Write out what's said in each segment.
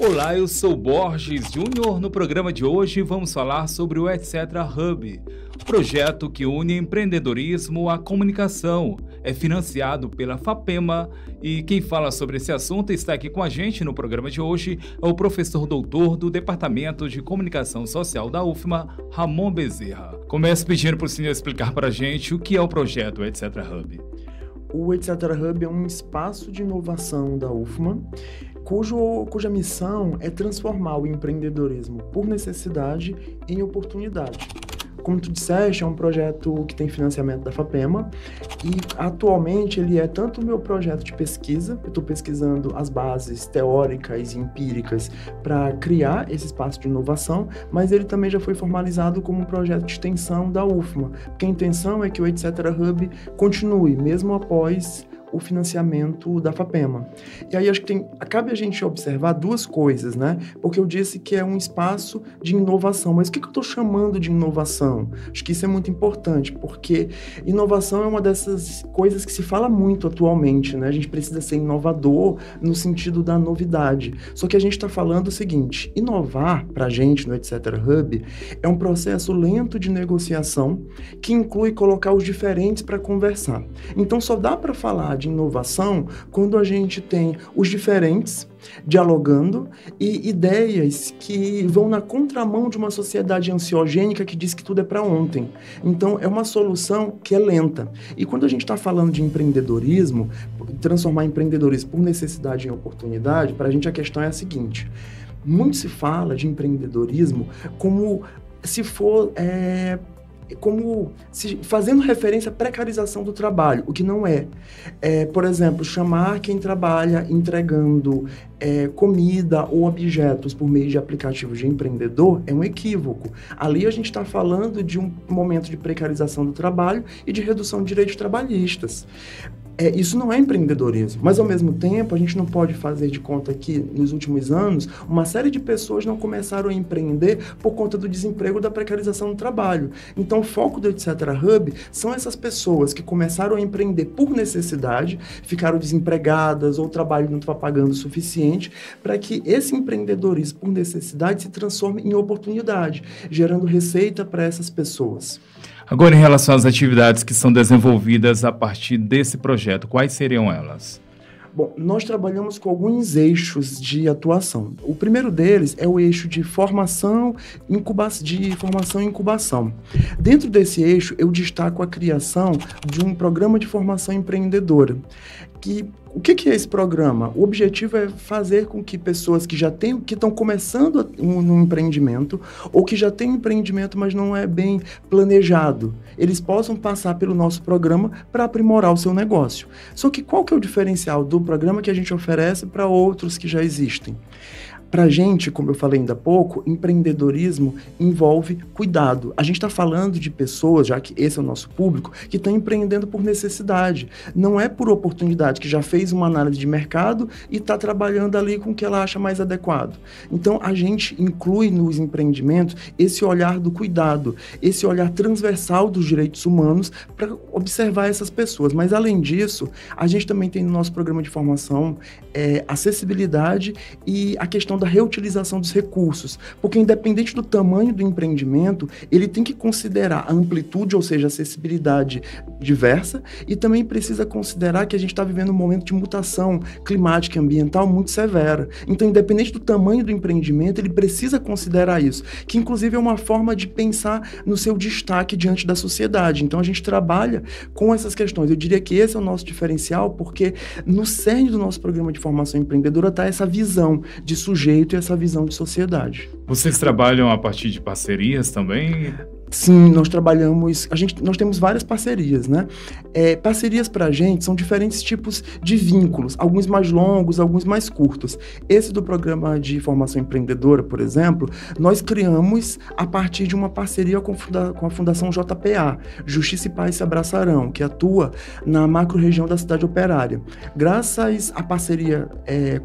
Olá, eu sou Borges Júnior. No programa de hoje vamos falar sobre o Etc. Hub, projeto que une empreendedorismo à comunicação. É financiado pela FAPEMA e quem fala sobre esse assunto está aqui com a gente no programa de hoje é o professor doutor do Departamento de Comunicação Social da UFMA, Ramon Bezerra. Começo pedindo para o senhor explicar para a gente o que é o projeto Etc. Hub. O Etc. Hub é um espaço de inovação da UFMA, cuja missão é transformar o empreendedorismo por necessidade em oportunidade. Como tu disseste, é um projeto que tem financiamento da FAPEMA e atualmente ele é tanto o meu projeto de pesquisa, eu estou pesquisando as bases teóricas e empíricas para criar esse espaço de inovação, mas ele também já foi formalizado como um projeto de extensão da UFMA, porque a intenção é que o Etc. Hub continue, mesmo após o financiamento da FAPEMA. E aí acho que cabe a gente observar duas coisas, né? Porque eu disse que é um espaço de inovação, mas o que eu estou chamando de inovação? Acho que isso é muito importante, porque inovação é uma dessas coisas que se fala muito atualmente, né? A gente precisa ser inovador no sentido da novidade. Só que a gente está falando o seguinte, inovar para a gente no Etc. Hub é um processo lento de negociação que inclui colocar os diferentes para conversar. Então só dá para falar de inovação quando a gente tem os diferentes dialogando e ideias que vão na contramão de uma sociedade ansiogênica que diz que tudo é para ontem. Então, é uma solução que é lenta. E quando a gente está falando de empreendedorismo, transformar empreendedorismo por necessidade em oportunidade, para a gente a questão é a seguinte: muito se fala de empreendedorismo como se for fazendo referência à precarização do trabalho, o que não é. Por exemplo, chamar quem trabalha entregando comida ou objetos por meio de aplicativos de empreendedor é um equívoco. Ali a gente está falando de um momento de precarização do trabalho e de redução de direitos trabalhistas. Isso não é empreendedorismo, mas ao mesmo tempo a gente não pode fazer de conta que nos últimos anos uma série de pessoas não começaram a empreender por conta do desemprego, da precarização do trabalho. Então o foco do Etc. Hub são essas pessoas que começaram a empreender por necessidade, ficaram desempregadas ou o trabalho não estava pagando o suficiente para que esse empreendedorismo por necessidade se transforme em oportunidade, gerando receita para essas pessoas. Agora, em relação às atividades que são desenvolvidas a partir desse projeto, quais seriam elas? Bom, nós trabalhamos com alguns eixos de atuação. O primeiro deles é o eixo de formação e incubação. Dentro desse eixo, eu destaco a criação de um programa de formação empreendedora. O que é esse programa? O objetivo é fazer com que pessoas que estão começando no empreendimento ou que já têm um empreendimento, mas não é bem planejado, eles possam passar pelo nosso programa para aprimorar o seu negócio. Só que qual que é o diferencial do programa que a gente oferece para outros que já existem? Para a gente, como eu falei ainda há pouco, empreendedorismo envolve cuidado. A gente está falando de pessoas, já que esse é o nosso público, que estão empreendendo por necessidade. Não é por oportunidade, que já fez uma análise de mercado e está trabalhando ali com o que ela acha mais adequado. Então, a gente inclui nos empreendimentos esse olhar do cuidado, esse olhar transversal dos direitos humanos para observar essas pessoas. Mas, além disso, a gente também tem no nosso programa de formação acessibilidade e a questão da reutilização dos recursos, porque independente do tamanho do empreendimento, ele tem que considerar a amplitude, ou seja, a acessibilidade diversa, e também precisa considerar que a gente está vivendo um momento de mutação climática e ambiental muito severa. Então, independente do tamanho do empreendimento, ele precisa considerar isso, que inclusive é uma forma de pensar no seu destaque diante da sociedade. Então, a gente trabalha com essas questões. Eu diria que esse é o nosso diferencial, porque no cerne do nosso programa de formação empreendedora está essa visão de sujeito e essa visão de sociedade. Vocês trabalham a partir de parcerias também? Sim, nós trabalhamos, nós temos várias parcerias, né? Parcerias para a gente são diferentes tipos de vínculos, alguns mais longos, alguns mais curtos. Esse do programa de formação empreendedora, por exemplo, nós criamos a partir de uma parceria com a Fundação JPA, Justiça e Paz se Abraçarão, que atua na macro-região da cidade operária. Graças à parceria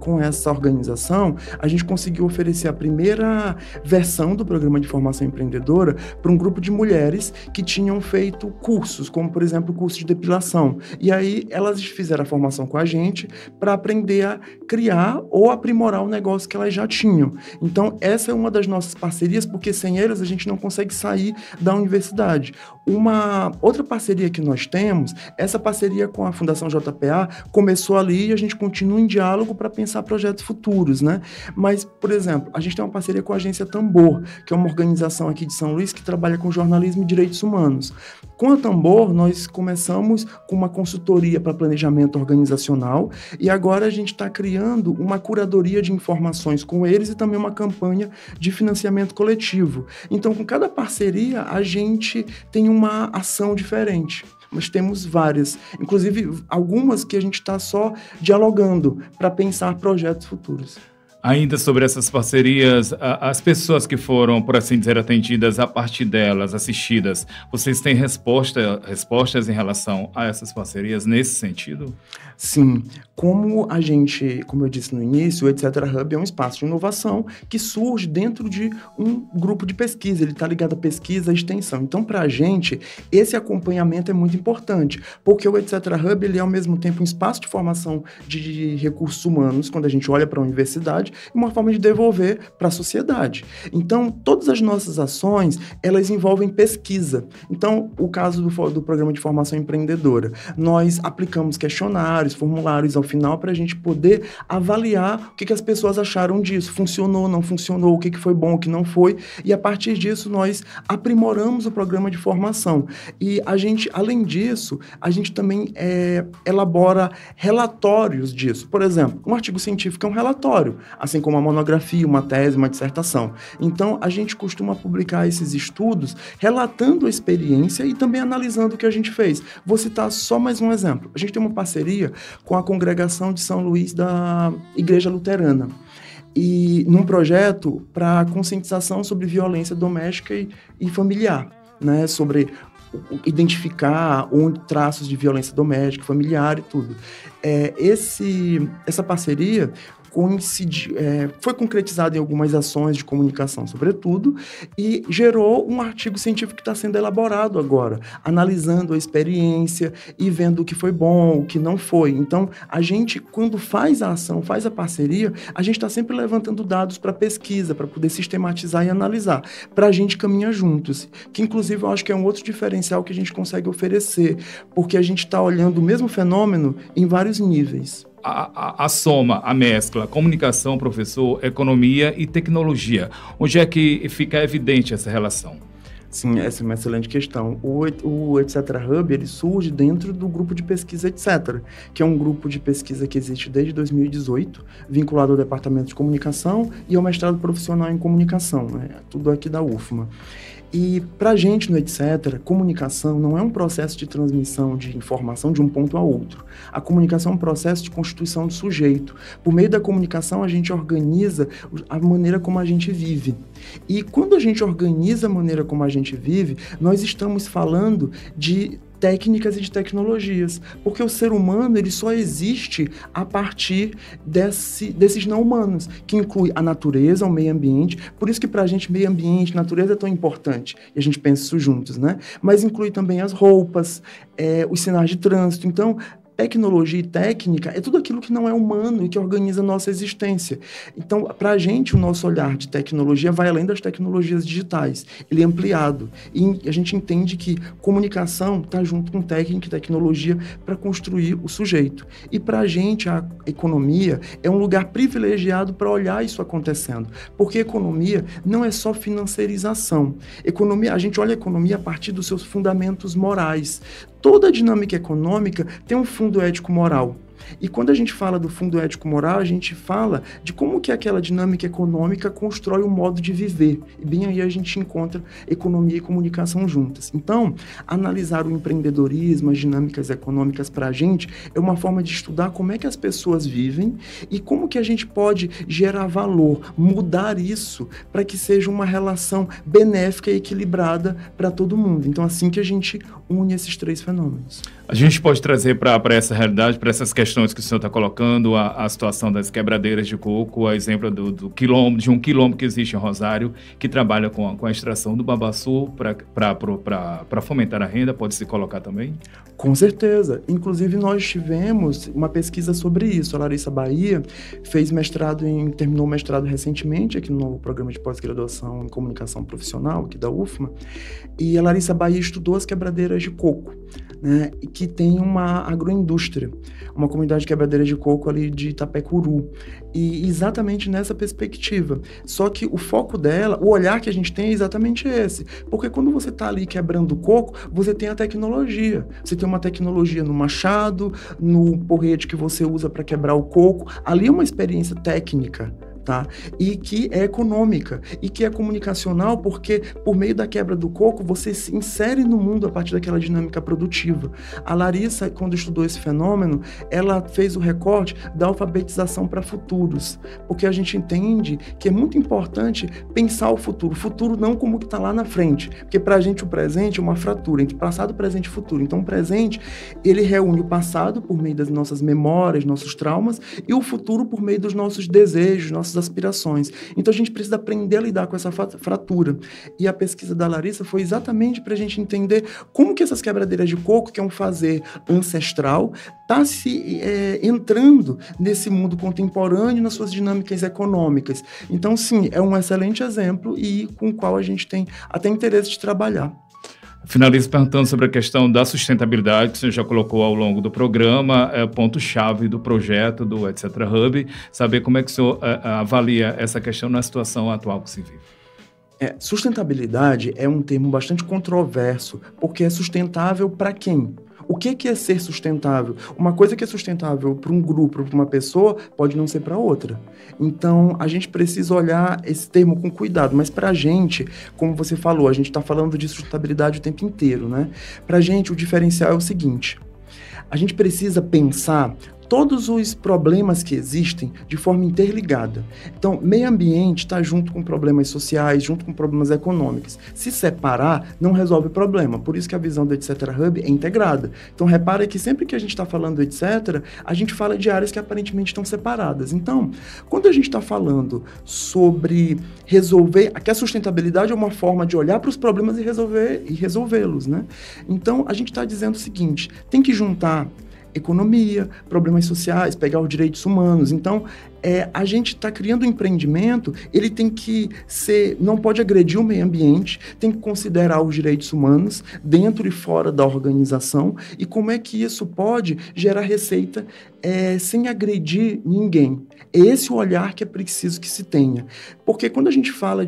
com essa organização, a gente conseguiu oferecer a primeira versão do programa de formação empreendedora para um grupo grupo de mulheres que tinham feito cursos, como, por exemplo, o curso de depilação. E aí elas fizeram a formação com a gente para aprender a criar ou aprimorar o negócio que elas já tinham. Então, essa é uma das nossas parcerias, porque sem elas a gente não consegue sair da universidade. Uma outra parceria que nós temos, essa parceria com a Fundação JPA começou ali e a gente continua em diálogo para pensar projetos futuros, né? Mas, por exemplo, a gente tem uma parceria com a Agência Tambor, que é uma organização aqui de São Luís que trabalha com jornalismo e direitos humanos. Com a Tambor, nós começamos com uma consultoria para planejamento organizacional e agora a gente está criando uma curadoria de informações com eles e também uma campanha de financiamento coletivo. Então, com cada parceria, a gente tem uma ação diferente. Mas temos várias, inclusive algumas que a gente está só dialogando para pensar projetos futuros. Ainda sobre essas parcerias, as pessoas que foram, por assim dizer, atendidas a partir delas, assistidas, vocês têm respostas em relação a essas parcerias nesse sentido? Sim, como eu disse no início, o Etc. Hub é um espaço de inovação que surge dentro de um grupo de pesquisa, ele está ligado à pesquisa e extensão. Então, para a gente, esse acompanhamento é muito importante, porque o Etc. Hub ele é ao mesmo tempo um espaço de formação de recursos humanos, quando a gente olha para a universidade, e uma forma de devolver para a sociedade. Então, todas as nossas ações, elas envolvem pesquisa. Então, o caso do Programa de Formação Empreendedora, nós aplicamos questionários, formulários ao final para a gente poder avaliar o que as pessoas acharam disso, funcionou, não funcionou, o que foi bom, o que não foi, e a partir disso nós aprimoramos o programa de formação. E a gente, além disso, a gente também elabora relatórios disso. Por exemplo, um artigo científico é um relatório, assim como uma monografia, uma tese, uma dissertação. Então, a gente costuma publicar esses estudos relatando a experiência e também analisando o que a gente fez. Vou citar só mais um exemplo. A gente tem uma parceria com a Congregação de São Luís da Igreja Luterana, e num projeto para conscientização sobre violência doméstica e familiar, né? Sobre identificar traços de violência doméstica, familiar e tudo. Essa parceria foi concretizado em algumas ações de comunicação, sobretudo, e gerou um artigo científico que está sendo elaborado agora, analisando a experiência e vendo o que foi bom, o que não foi. Então, a gente, quando faz a ação, faz a parceria, a gente está sempre levantando dados para pesquisa, para poder sistematizar e analisar, para a gente caminhar juntos, que inclusive eu acho que é um outro diferencial que a gente consegue oferecer, porque a gente está olhando o mesmo fenômeno em vários níveis. A soma, a mescla, comunicação, professor, economia e tecnologia. Onde é que fica evidente essa relação? Sim, essa é uma excelente questão. O Etc. Hub, ele surge dentro do grupo de pesquisa Etc., que é um grupo de pesquisa que existe desde 2018, vinculado ao Departamento de Comunicação e ao mestrado profissional em comunicação, né? Tudo aqui da UFMA. E para a gente no Etc., comunicação não é um processo de transmissão de informação de um ponto a outro. A comunicação é um processo de constituição do sujeito. Por meio da comunicação, a gente organiza a maneira como a gente vive. E quando a gente organiza a maneira como a gente vive, nós estamos falando de técnicas e de tecnologias, porque o ser humano ele só existe a partir desses não humanos, que inclui a natureza, o meio ambiente, por isso que pra gente meio ambiente, natureza é tão importante, e a gente pensa isso juntos, né? Mas inclui também as roupas, os sinais de trânsito. Então, tecnologia e técnica é tudo aquilo que não é humano e que organiza a nossa existência. Então, para a gente, o nosso olhar de tecnologia vai além das tecnologias digitais. Ele é ampliado. E a gente entende que comunicação está junto com técnica e tecnologia para construir o sujeito. E para a gente, a economia é um lugar privilegiado para olhar isso acontecendo. Porque economia não é só financiarização. A gente olha a economia a partir dos seus fundamentos morais. Toda a dinâmica econômica tem um fundo ético-moral. E quando a gente fala do fundo ético-moral, a gente fala de como que aquela dinâmica econômica constrói um modo de viver. E bem aí a gente encontra economia e comunicação juntas. Então, analisar o empreendedorismo, as dinâmicas econômicas para a gente é uma forma de estudar como é que as pessoas vivem e como que a gente pode gerar valor, mudar isso para que seja uma relação benéfica e equilibrada para todo mundo. Então, assim que a gente une esses três fenômenos. A gente pode trazer para essa realidade, para essas questões que o senhor está colocando, a situação das quebradeiras de coco, a exemplo de um quilombo que existe em Rosário, que trabalha com a extração do babaçu para fomentar a renda, pode se colocar também? Com certeza. Inclusive, nós tivemos uma pesquisa sobre isso. A Larissa Bahia terminou o mestrado recentemente aqui no programa de pós-graduação em comunicação profissional, aqui da UFMA, e a Larissa Bahia estudou as quebradeiras de coco, né, que tem uma agroindústria, uma comunidade de quebradeiras de coco ali de Itapecuru, e exatamente nessa perspectiva. Só que o foco dela, o olhar que a gente tem é exatamente esse, porque quando você está ali quebrando coco, você tem a tecnologia, você tem uma tecnologia no machado, no porrete que você usa para quebrar o coco, ali é uma experiência técnica, tá? E que é econômica, e que é comunicacional, porque por meio da quebra do coco, você se insere no mundo a partir daquela dinâmica produtiva. A Larissa, quando estudou esse fenômeno, ela fez o recorte da alfabetização para futuros, porque a gente entende que é muito importante pensar o futuro não como o que está lá na frente, porque para a gente o presente é uma fratura entre passado, presente e futuro. Então o presente, ele reúne o passado por meio das nossas memórias, nossos traumas, e o futuro por meio dos nossos desejos, nossas aspirações. Então a gente precisa aprender a lidar com essa fratura. E a pesquisa da Larissa foi exatamente para a gente entender como que essas quebradeiras de coco, que é um fazer ancestral, está entrando nesse mundo contemporâneo, nas suas dinâmicas econômicas. Então, sim, é um excelente exemplo e com o qual a gente tem até interesse de trabalhar. Finalizo perguntando sobre a questão da sustentabilidade, que o senhor já colocou ao longo do programa, ponto-chave do projeto do Etc. Hub, saber como é que o senhor avalia essa questão na situação atual que se vive. Sustentabilidade é um termo bastante controverso, porque é sustentável para quem? O que é ser sustentável? Uma coisa que é sustentável para um grupo, para uma pessoa, pode não ser para outra. Então, a gente precisa olhar esse termo com cuidado. Mas para a gente, como você falou, a gente está falando de sustentabilidade o tempo inteiro, né? Para a gente, o diferencial é o seguinte. A gente precisa pensar todos os problemas que existem de forma interligada. Então, meio ambiente está junto com problemas sociais, junto com problemas econômicos. Se separar, não resolve o problema. Por isso que a visão do Etc. Hub é integrada. Então, repara que sempre que a gente está falando do Etc., a gente fala de áreas que aparentemente estão separadas. Então, quando a gente está falando sobre resolver, que a sustentabilidade é uma forma de olhar para os problemas e resolvê-los, né? Então, a gente está dizendo o seguinte, tem que juntar economia, problemas sociais, pegar os direitos humanos. Então, a gente está criando um empreendimento, ele tem que não pode agredir o meio ambiente, tem que considerar os direitos humanos dentro e fora da organização e como é que isso pode gerar receita sem agredir ninguém. É esse o olhar que é preciso que se tenha. Porque quando a gente fala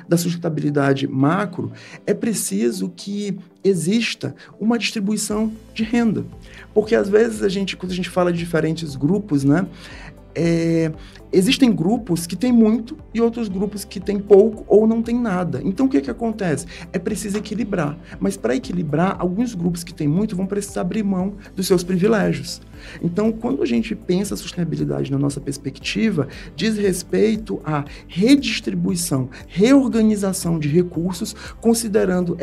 da sustentabilidade macro, é preciso que exista uma distribuição de renda. Porque às vezes quando a gente fala de diferentes grupos, né? Existem grupos que têm muito e outros grupos que têm pouco ou não têm nada. Então, o que acontece? É preciso equilibrar. Mas, para equilibrar, alguns grupos que têm muito vão precisar abrir mão dos seus privilégios. Então, quando a gente pensa a sustentabilidade na nossa perspectiva, diz respeito à redistribuição, reorganização de recursos, considerando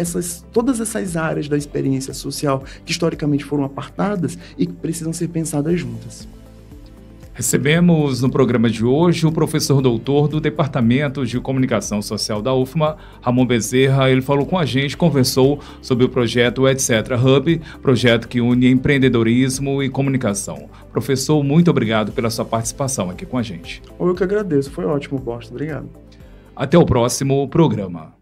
todas essas áreas da experiência social que historicamente foram apartadas e que precisam ser pensadas juntas. Recebemos no programa de hoje o professor doutor do Departamento de Comunicação Social da UFMA, Ramon Bezerra. Ele falou com a gente, conversou sobre o projeto Etc. Hub, projeto que une empreendedorismo e comunicação. Professor, muito obrigado pela sua participação aqui com a gente. Eu que agradeço, foi ótimo, Bosta. Obrigado. Até o próximo programa.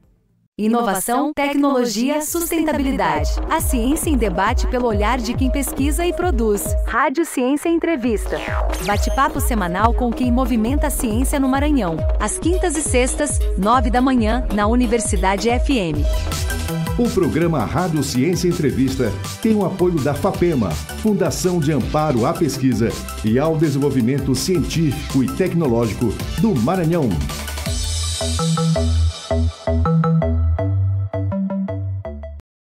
Inovação, tecnologia, sustentabilidade. A ciência em debate pelo olhar de quem pesquisa e produz. Rádio Ciência Entrevista. Bate-papo semanal com quem movimenta a ciência no Maranhão. Às quintas e sextas, 9 da manhã, na Universidade FM. O programa Rádio Ciência Entrevista tem o apoio da FAPEMA, Fundação de Amparo à Pesquisa e ao Desenvolvimento Científico e Tecnológico do Maranhão.